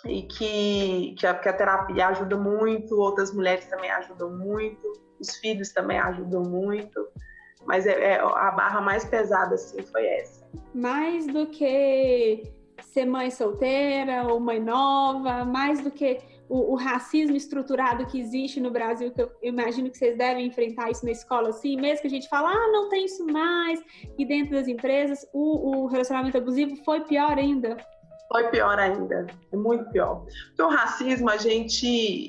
e que a terapia ajuda muito, outras mulheres também ajudam muito, os filhos também ajudam muito, mas a barra mais pesada, assim, foi essa. Mais do que ser mãe solteira ou mãe nova, mais do que o racismo estruturado que existe no Brasil, que eu imagino que vocês devem enfrentar isso na escola, assim, mesmo que a gente fala, não tem isso mais, e dentro das empresas, o relacionamento abusivo foi pior ainda. Foi pior ainda, é muito pior. Porque o racismo, a gente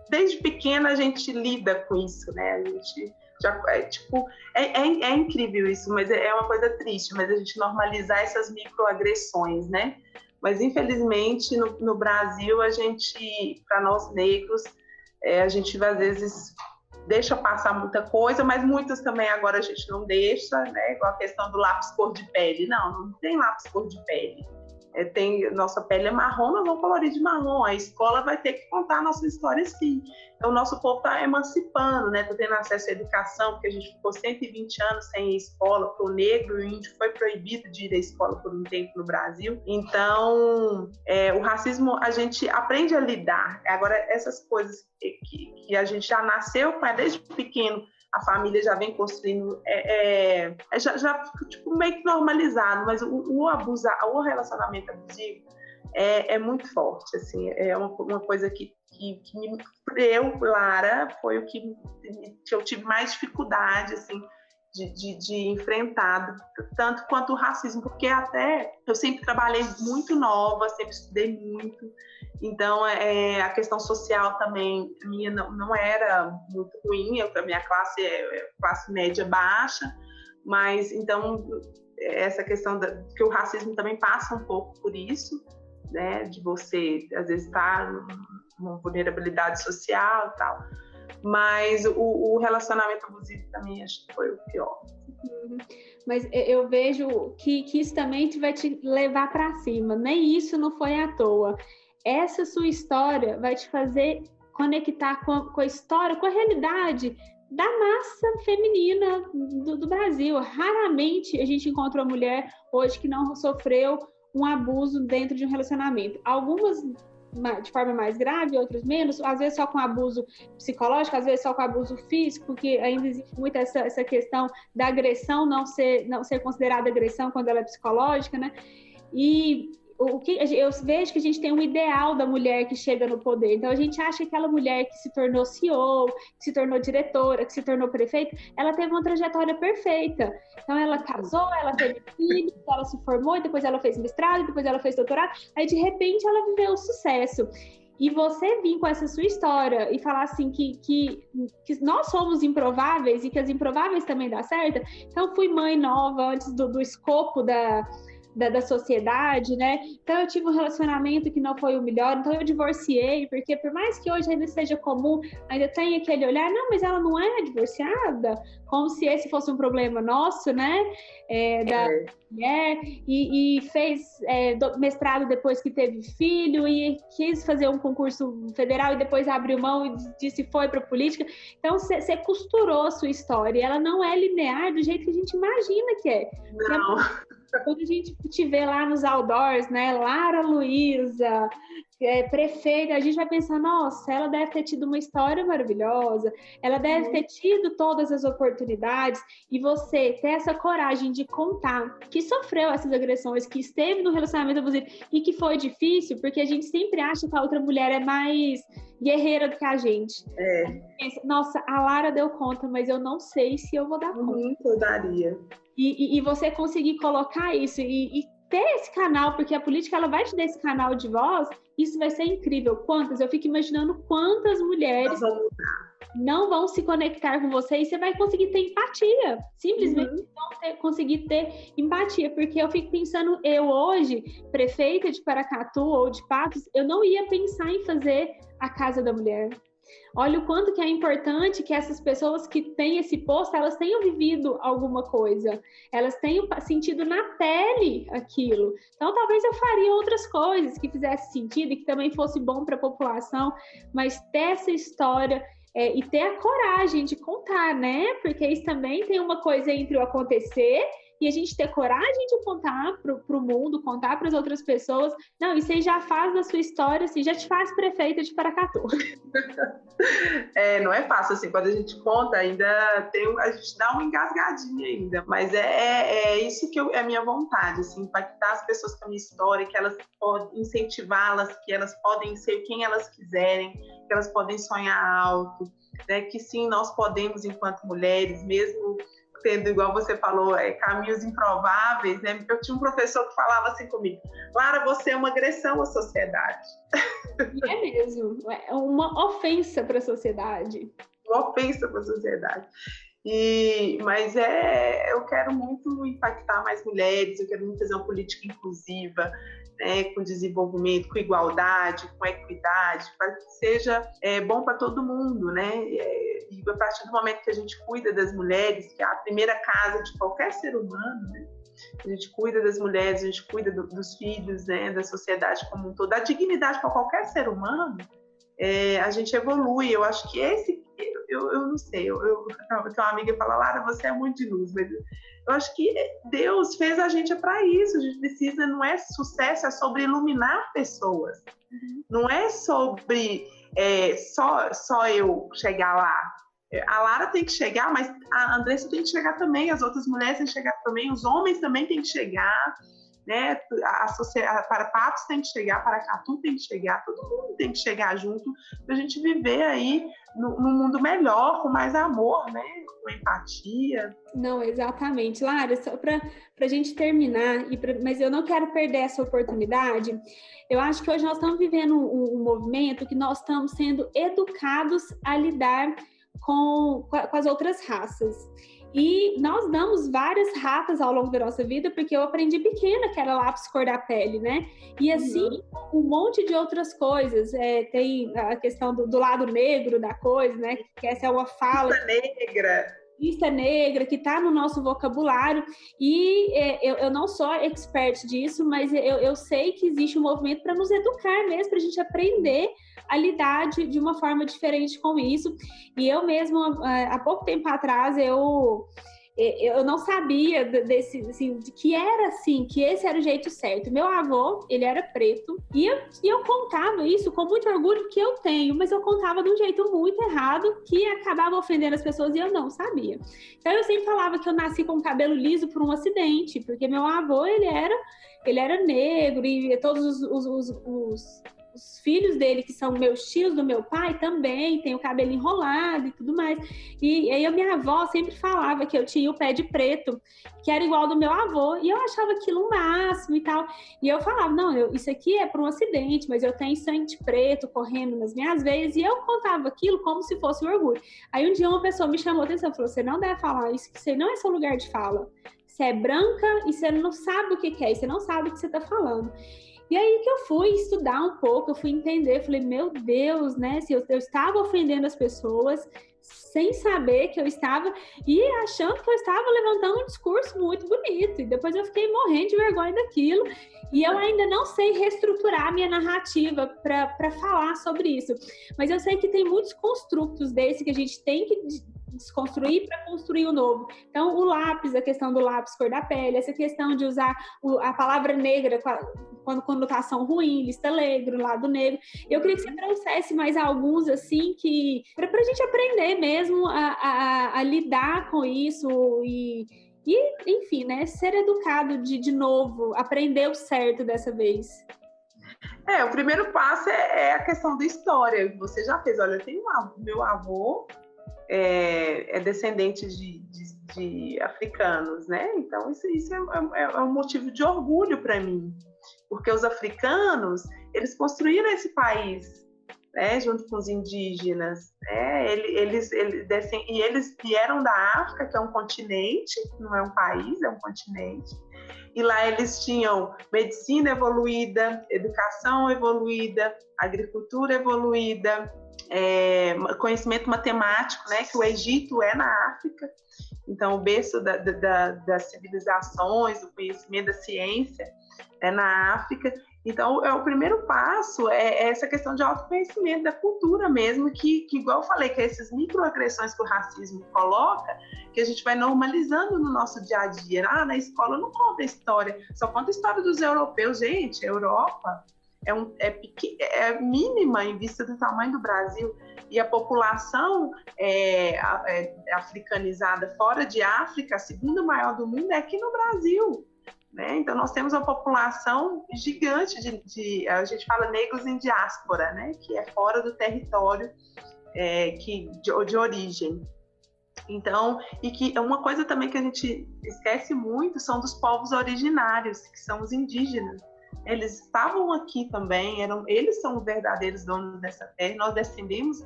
desde pequena a gente lida com isso, né? A gente já, é incrível isso, mas é uma coisa triste, mas a gente normalizar essas microagressões, né? Mas infelizmente no Brasil, para nós negros, a gente às vezes deixa passar muita coisa, mas muitas também agora a gente não deixa, né? Igual a questão do lápis cor de pele. Não tem lápis cor de pele. Nossa pele é marrom, nós vamos colorir de marrom. A escola vai ter que contar a nossa história, sim. Então, o nosso povo está emancipando, né? Está tendo acesso à educação, porque a gente ficou 120 anos sem ir à escola, porque o negro e o índio foi proibido de ir à escola por um tempo no Brasil. Então, o racismo, a gente aprende a lidar. Agora, essas coisas que a gente já nasceu com, desde pequeno, a família já vem construindo, já tipo, meio que normalizado, mas o relacionamento abusivo é muito forte, assim, é uma coisa que eu, Lara, foi o que eu tive mais dificuldade, assim, de enfrentar, tanto quanto o racismo, porque até eu sempre trabalhei muito nova, sempre estudei muito, então a questão social também minha não era muito ruim, a minha classe é classe média baixa, mas então essa questão que o racismo também passa um pouco por isso, né, de você às vezes estar numa vulnerabilidade social e tal. Mas o relacionamento abusivo também acho que foi o pior. Mas eu vejo que isso também vai te levar para cima. Nem isso não foi à toa. Essa sua história vai te fazer conectar com a história, com a realidade da massa feminina do Brasil. Raramente a gente encontra uma mulher hoje que não sofreu um abuso dentro de um relacionamento. Algumas de forma mais grave, outras menos, às vezes só com abuso psicológico, às vezes só com abuso físico, porque ainda existe muito essa questão da agressão não ser considerada agressão quando ela é psicológica, né? E o que eu vejo que a gente tem um ideal da mulher que chega no poder. Então a gente acha que aquela mulher que se tornou CEO, que se tornou diretora, que se tornou prefeita, ela teve uma trajetória perfeita. Então ela casou, ela teve filhos, ela se formou, depois ela fez mestrado, depois ela fez doutorado, aí de repente ela viveu o sucesso. E você vir com essa sua história e falar assim que nós somos improváveis e que as improváveis também dá certo. Então fui mãe nova antes do escopo da sociedade, né? Então eu tive um relacionamento que não foi o melhor, então eu divorciei, porque por mais que hoje ainda seja comum, ainda tem aquele olhar, não, mas ela não é divorciada, como se esse fosse um problema nosso, né? Da mulher, e fez mestrado depois que teve filho, e quis fazer um concurso federal e depois abriu mão e disse foi para política. Então você costurou a sua história, e ela não é linear do jeito que a gente imagina que é. Não. Quando a gente te vê lá nos outdoors, né, Lara Luísa, prefeita, a gente vai pensar, nossa, ela deve ter tido uma história maravilhosa, ela deve ter tido todas as oportunidades, e você ter essa coragem de contar que sofreu essas agressões, que esteve no relacionamento abusivo e que foi difícil, porque a gente sempre acha que a outra mulher é mais guerreira do que a gente. A gente pensa, nossa, a Lara deu conta, mas eu não sei se eu vou dar conta. Eu daria. E você conseguir colocar isso e ter esse canal, porque a política ela vai te dar esse canal de voz, isso vai ser incrível. Eu fico imaginando quantas mulheres não vão se conectar com você e você vai conseguir ter empatia. Simplesmente conseguir ter empatia, porque eu fico pensando, eu hoje, prefeita de Paracatu ou de Patos, eu não ia pensar em fazer a Casa da Mulher. Olha o quanto que é importante que essas pessoas que têm esse posto, elas tenham vivido alguma coisa, elas tenham sentido na pele aquilo. Então, talvez eu faria outras coisas que fizesse sentido e que também fosse bom para a população, mas ter essa história e ter a coragem de contar, né? Porque isso também tem uma coisa entre o acontecer e a gente ter coragem de contar para o mundo, contar para as outras pessoas. Não, isso aí já faz da sua história, assim, já te faz prefeita de Paracatu. Não é fácil, assim, quando a gente conta, ainda a gente dá uma engasgadinha ainda, mas é isso que é a minha vontade, assim, impactar as pessoas com a minha história, que elas podem incentivá-las, que elas podem ser quem elas quiserem, que elas podem sonhar alto, né, que sim, nós podemos, enquanto mulheres, mesmo tendo, igual você falou, caminhos improváveis, né? Eu tinha um professor que falava assim comigo, Lara, você é uma agressão à sociedade. E é mesmo, é uma ofensa para a sociedade. Uma ofensa para a sociedade. Mas eu quero muito impactar mais mulheres, eu quero muito fazer uma política inclusiva, né, com desenvolvimento, com igualdade, com equidade, para que seja bom para todo mundo, né? E a partir do momento que a gente cuida das mulheres, que é a primeira casa de qualquer ser humano, né? A gente cuida das mulheres, a gente cuida dos filhos, né, da sociedade como um todo, da dignidade para qualquer ser humano, a gente evolui. Eu acho que eu não sei, eu tenho uma amiga que fala, Lara, você é muito de luz, mas eu acho que Deus fez a gente para isso. A gente precisa, não é sucesso, é sobre iluminar pessoas. Não é sobre só eu chegar lá. A Lara tem que chegar, mas a Andressa tem que chegar também, as outras mulheres têm que chegar também, os homens também têm que chegar, né? Para Patos tem que chegar, para Catu tem que chegar, todo mundo tem que chegar junto para a gente viver aí num mundo melhor, com mais amor, né? Com empatia. Não, exatamente. Lara, só para a gente terminar, mas eu não quero perder essa oportunidade, eu acho que hoje nós estamos vivendo um movimento que nós estamos sendo educados a lidar com as outras raças. E nós damos várias ratas ao longo da nossa vida, porque eu aprendi pequena que era lápis cor da pele, né? E assim, um monte de outras coisas. Tem a questão do lado negro da coisa, né? Que essa é uma fala... Negra. lista negra que está no nosso vocabulário, e eu não sou expert disso, mas eu sei que existe um movimento para nos educar mesmo, para a gente aprender a lidar de uma forma diferente com isso. E eu mesmo, há pouco tempo atrás, eu não sabia desse, assim, de que era assim, que esse era o jeito certo. Meu avô, ele era preto, e eu contava isso com muito orgulho que eu tenho, mas eu contava de um jeito muito errado, que acabava ofendendo as pessoas e eu não sabia. Então eu sempre falava que eu nasci com o cabelo liso por um acidente, porque meu avô, ele era negro, e todos os filhos dele, que são meus tios do meu pai, também tem o cabelo enrolado e tudo mais. E aí a minha avó sempre falava que eu tinha o pé de preto, que era igual ao do meu avô, e eu achava aquilo o máximo e tal. E eu falava, não, isso aqui é por um acidente, mas eu tenho sangue de preto correndo nas minhas veias, e eu contava aquilo como se fosse um orgulho. Aí um dia uma pessoa me chamou a atenção, falou, você não deve falar isso, que isso não é seu lugar de fala. Você é branca e você não sabe o que é, e você não sabe o que você está falando. E aí que eu fui estudar um pouco, eu fui entender, falei, meu Deus, né? Se eu estava ofendendo as pessoas sem saber que eu estava, e achando que eu estava levantando um discurso muito bonito. E depois eu fiquei morrendo de vergonha daquilo. E eu ainda não sei reestruturar a minha narrativa para falar sobre isso. Mas eu sei que tem muitos construtos desse que a gente tem que desconstruir para construir o novo. Então, o lápis, a questão do lápis cor da pele, essa questão de usar a palavra negra com conotação ruim, lista negra, lado negro. Eu queria que você trouxesse mais alguns, assim, que para a gente aprender mesmo a lidar com isso e, enfim, né, ser educado de novo, aprender o certo dessa vez. O primeiro passo é a questão da história. Você já fez, olha, eu tenho meu avô é descendente de africanos, né? Então isso é um motivo de orgulho para mim, porque os africanos, eles construíram esse país, né, junto com os indígenas, né? Eles vieram da África, que é um continente, não é um país, é um continente, e lá eles tinham medicina evoluída, educação evoluída, agricultura evoluída, conhecimento matemático, né, que o Egito é na África, então o berço das civilizações, do conhecimento da ciência é na África. Então o primeiro passo é essa questão de autoconhecimento da cultura mesmo, que igual eu falei, que é essas microagressões que o racismo coloca, que a gente vai normalizando no nosso dia a dia. Na escola não conta história, só conta a história dos europeus. Gente, a Europa é mínima em vista do tamanho do Brasil, e a população africanizada fora de África, a segunda maior do mundo, é aqui no Brasil, né? Então nós temos uma população gigante a gente fala negros em diáspora, né? Que é fora do território de origem. Então, e que uma coisa também que a gente esquece muito são dos povos originários, que são os indígenas. Eles estavam aqui também, eles são os verdadeiros donos dessa terra, nós descendemos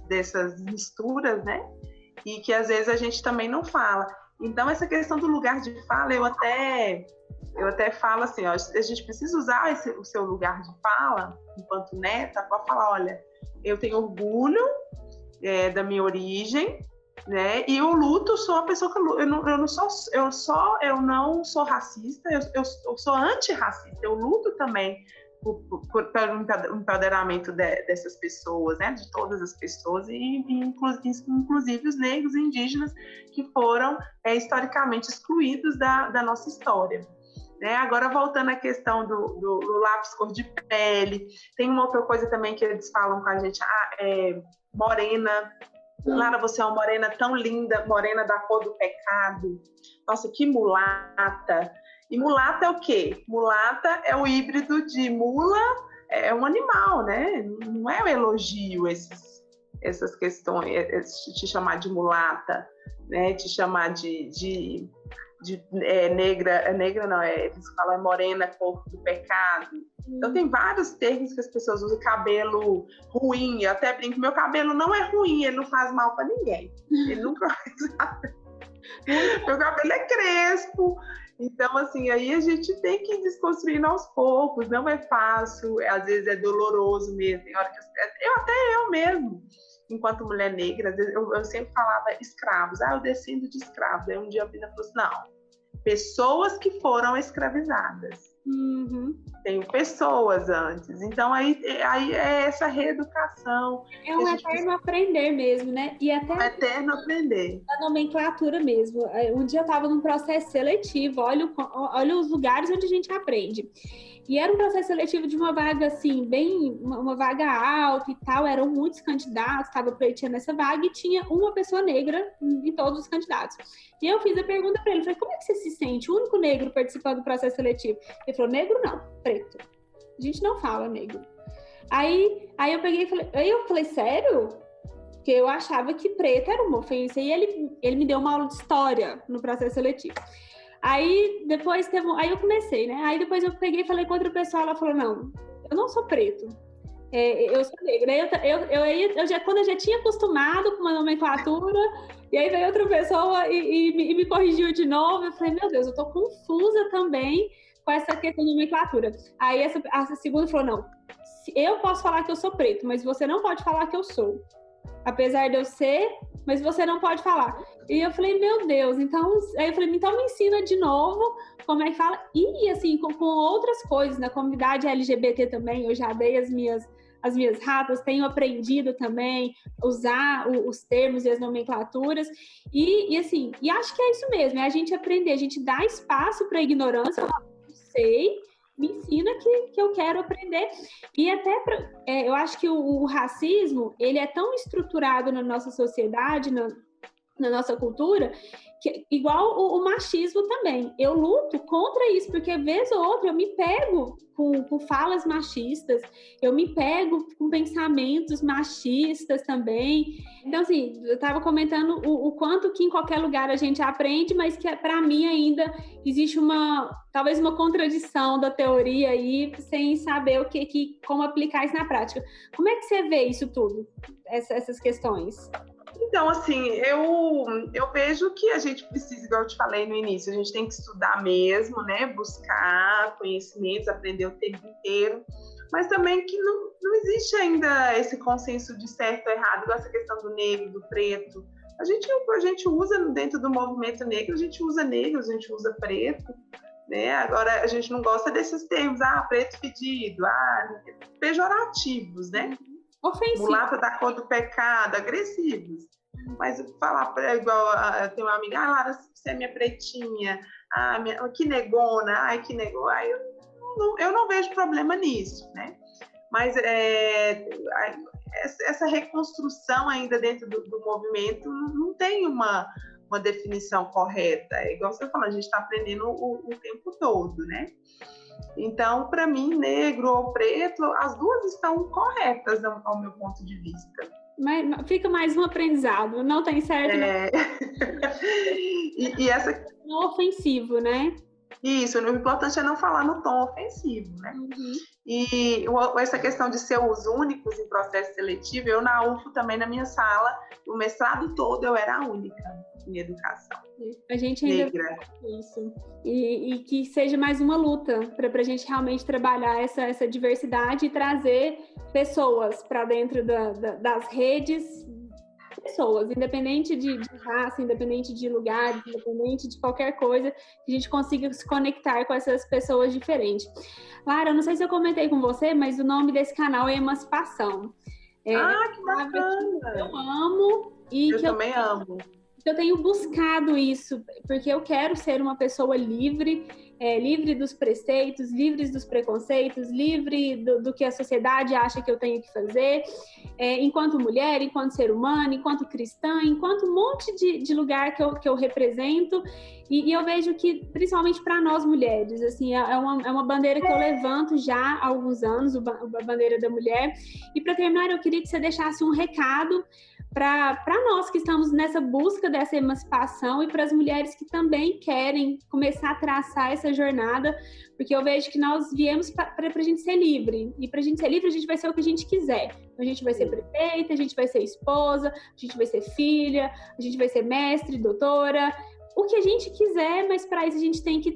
dessas misturas, né? E que às vezes a gente também não fala. Então, essa questão do lugar de fala, eu até falo assim, ó, a gente precisa usar o seu lugar de fala, enquanto neta, para falar, olha, eu tenho orgulho da minha origem, né? E eu luto, sou uma pessoa que eu não sou racista, eu sou antirracista, eu luto também pelo empoderamento dessas pessoas, né? De todas as pessoas, e inclusive os negros e indígenas que foram historicamente excluídos da nossa história. Né? Agora, voltando à questão do lápis cor de pele, tem uma outra coisa também que eles falam com a gente, morena. Lara, você é uma morena tão linda, morena da cor do pecado. Nossa, que mulata. E mulata é o quê? Mulata é o híbrido de mula, é um animal, né? Não é um elogio essas questões, te chamar de mulata, né? Te chamar de negra não, eles falam morena, cor do pecado. Então tem vários termos que as pessoas usam. Cabelo ruim, eu até brinco, meu cabelo não é ruim, ele não faz mal para ninguém, ele nunca faz. Meu cabelo é crespo. Então, assim, aí a gente tem que ir desconstruindo aos poucos, não é fácil, às vezes é doloroso mesmo, tem hora que eu mesmo, enquanto mulher negra, eu sempre falava escravos. Eu descendo de escravos. Aí um dia a menina falou assim, não, pessoas que foram escravizadas. Uhum. Tenho pessoas antes. Então, aí é essa reeducação. É um eterno aprender mesmo, né? E até um eterno aprender. A nomenclatura mesmo. Um dia eu estava num processo seletivo, olha os lugares onde a gente aprende. E era um processo seletivo de uma vaga, assim, uma vaga alta e tal, eram muitos candidatos, estava pleiteando essa vaga e tinha uma pessoa negra em todos os candidatos. E eu fiz a pergunta para ele, falei, como é que você se sente, o único negro participando do processo seletivo? Ele falou, negro não, preto. A gente não fala negro. Aí eu peguei e falei, sério? Porque eu achava que preto era uma ofensa. E ele me deu uma aula de história no processo seletivo. Aí depois aí eu comecei, né? Aí depois eu peguei e falei com outra pessoa, ela falou, não, eu não sou preto, eu sou negra. Quando eu já tinha acostumado com uma nomenclatura, e aí veio outra pessoa e me corrigiu de novo, eu falei, meu Deus, eu tô confusa também com essa questão de nomenclatura. Aí a segunda falou, não, eu posso falar que eu sou preto, mas você não pode falar que eu sou. Apesar de eu ser, mas você não pode falar. E eu falei, meu Deus, então me ensina de novo como é que fala. E assim, com outras coisas, na comunidade LGBT também, eu já dei as minhas ratas, tenho aprendido também usar os termos e as nomenclaturas. E assim, e acho que é isso mesmo, é a gente aprender, a gente dá espaço para a ignorância, eu não sei, me ensina que eu quero aprender. E até, eu acho que o racismo, ele é tão estruturado na nossa sociedade, na nossa cultura, que, igual o machismo também. Eu luto contra isso, porque vez ou outra eu me pego com falas machistas, eu me pego com pensamentos machistas também. Então, assim, eu estava comentando o quanto que em qualquer lugar a gente aprende, mas que para mim ainda existe talvez uma contradição da teoria aí, sem saber como aplicar isso na prática. Como é que você vê isso tudo, essas questões? Então, assim, eu vejo que a gente precisa, igual eu te falei no início, a gente tem que estudar mesmo, né? Buscar conhecimentos, aprender o tempo inteiro, mas também que não existe ainda esse consenso de certo ou errado, igual essa questão do negro, do preto. A gente usa dentro do movimento negro, a gente usa negro, a gente usa preto, né? Agora, a gente não gosta desses termos, preto fedido, pejorativos, né? Ofensivo. Mulata da cor do pecado, agressivos. Mas falar igual tem uma amiga, Lara, você é minha pretinha, que negona, que negona. Eu não vejo problema nisso, né? Mas essa reconstrução ainda dentro do movimento não tem uma definição correta. É igual você falou, a gente está aprendendo o tempo todo, né? Então, para mim, negro ou preto, as duas estão corretas ao meu ponto de vista. Mas fica mais um aprendizado, não tem certo. E essa... Não ofensivo, né? Isso, o importante é não falar no tom ofensivo, né? Uhum. E essa questão de ser os únicos em processo seletivo, eu na UFO também, na minha sala, o mestrado todo eu era a única em educação. A gente ainda negra. Isso. E que seja mais uma luta para a gente realmente trabalhar essa diversidade e trazer pessoas para dentro das redes, pessoas, independente de raça, independente de lugar, independente de qualquer coisa, que a gente consiga se conectar com essas pessoas diferentes. Lara, eu não sei se eu comentei com você, mas o nome desse canal é Emancipação. Que bacana! Que eu amo e eu também amo. Eu tenho buscado isso, porque eu quero ser uma pessoa livre, livre dos preceitos, livre dos preconceitos, livre do que a sociedade acha que eu tenho que fazer, enquanto mulher, enquanto ser humano, enquanto cristã, enquanto um monte de lugar que eu represento. E eu vejo que, principalmente para nós mulheres, assim, é uma bandeira que eu levanto já há alguns anos, a bandeira da mulher. E para terminar, eu queria que você deixasse um recado para nós que estamos nessa busca dessa emancipação e para as mulheres que também querem começar a traçar essa jornada, porque eu vejo que nós viemos para a gente ser livre, e para a gente ser livre a gente vai ser o que a gente quiser. A gente vai ser prefeita, a gente vai ser esposa, a gente vai ser filha, a gente vai ser mestre, doutora, o que a gente quiser, mas para isso a gente tem que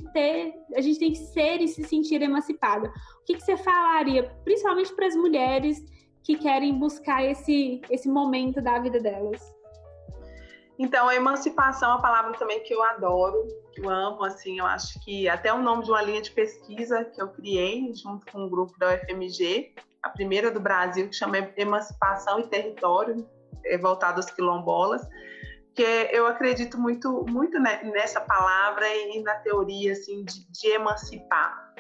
ser e se sentir emancipada. O que você falaria, principalmente para as mulheres que querem buscar esse momento da vida delas? Então, a emancipação é uma palavra também que eu adoro, que eu amo, assim, eu acho que até o nome de uma linha de pesquisa que eu criei junto com um grupo da UFMG, a primeira do Brasil, que chama Emancipação e Território, voltado aos quilombolas, que eu acredito muito nessa palavra e na teoria, assim, de emancipar.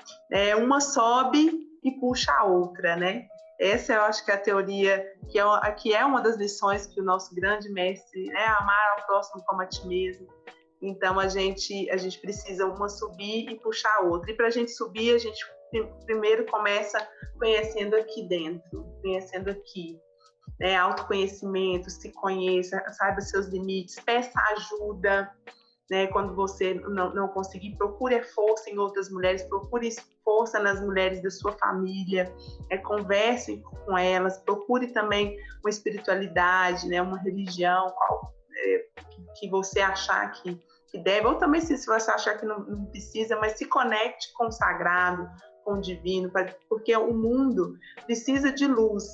Uma sobe e puxa a outra, né? Essa eu acho que é a teoria, que é uma das lições que o nosso grande mestre, amar ao próximo como a ti mesmo. Então, a gente precisa uma subir e puxar a outra. E para a gente subir, a gente primeiro começa conhecendo aqui dentro, conhecendo aqui. Autoconhecimento, se conheça, saiba seus limites, peça ajuda. Quando você não conseguir, procure força em outras mulheres, procure força nas mulheres da sua família, converse com elas, procure também uma espiritualidade, uma religião que você achar que deve, ou também se você achar que não precisa, mas se conecte com o sagrado, com o divino, porque o mundo precisa de luz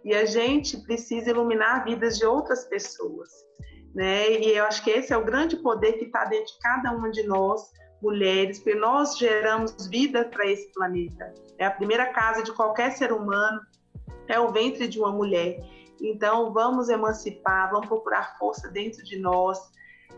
e a gente precisa iluminar vidas de outras pessoas. E eu acho que esse é o grande poder que está dentro de cada uma de nós, mulheres, porque nós geramos vida para esse planeta. A primeira casa de qualquer ser humano é o ventre de uma mulher. Então, vamos emancipar, vamos procurar força dentro de nós.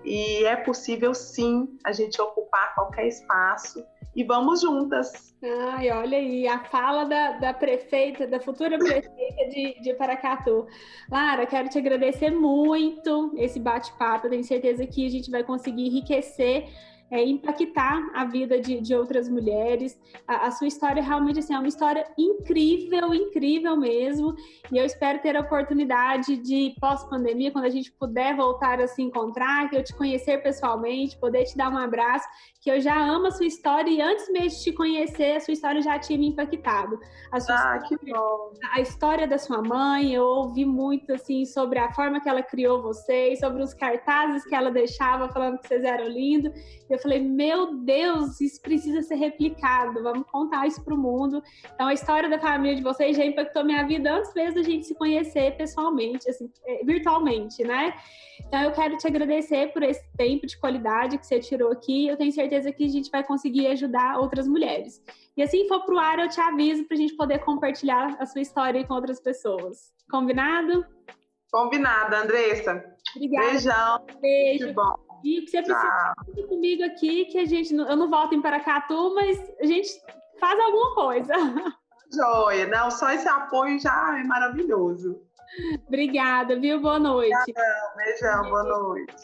E é possível, sim, a gente ocupar qualquer espaço. E vamos juntas. Ai, olha aí, a fala da prefeita, da futura prefeita de Paracatu. Lara, quero te agradecer muito esse bate-papo. Eu tenho certeza que a gente vai conseguir enriquecer, impactar a vida de outras mulheres. A sua história realmente assim, é uma história incrível, incrível mesmo. E eu espero ter a oportunidade de, pós-pandemia, quando a gente puder voltar a se encontrar, que eu te conhecer pessoalmente, poder te dar um abraço, que eu já amo a sua história e antes mesmo de te conhecer, a sua história já tinha me impactado. Que bom! A história da sua mãe, eu ouvi muito assim sobre a forma que ela criou vocês, sobre os cartazes que ela deixava falando que vocês eram lindos. Eu falei, meu Deus, isso precisa ser replicado, vamos contar isso para o mundo. Então, a história da família de vocês já impactou minha vida antes mesmo da gente se conhecer pessoalmente, assim, virtualmente, né? Então, eu quero te agradecer por esse tempo de qualidade que você tirou aqui. Eu tenho certeza que a gente vai conseguir ajudar outras mulheres. E assim for pro ar, eu te aviso para a gente poder compartilhar a sua história com outras pessoas. Combinado? Combinado, Andressa. Obrigada. Beijão. Beijo. Muito bom. E que você precisa ficar comigo aqui, que eu não volto em Paracatu, mas a gente faz alguma coisa. Joia. Não, só esse apoio já é maravilhoso. Obrigada, viu? Boa noite. Beijão, boa noite.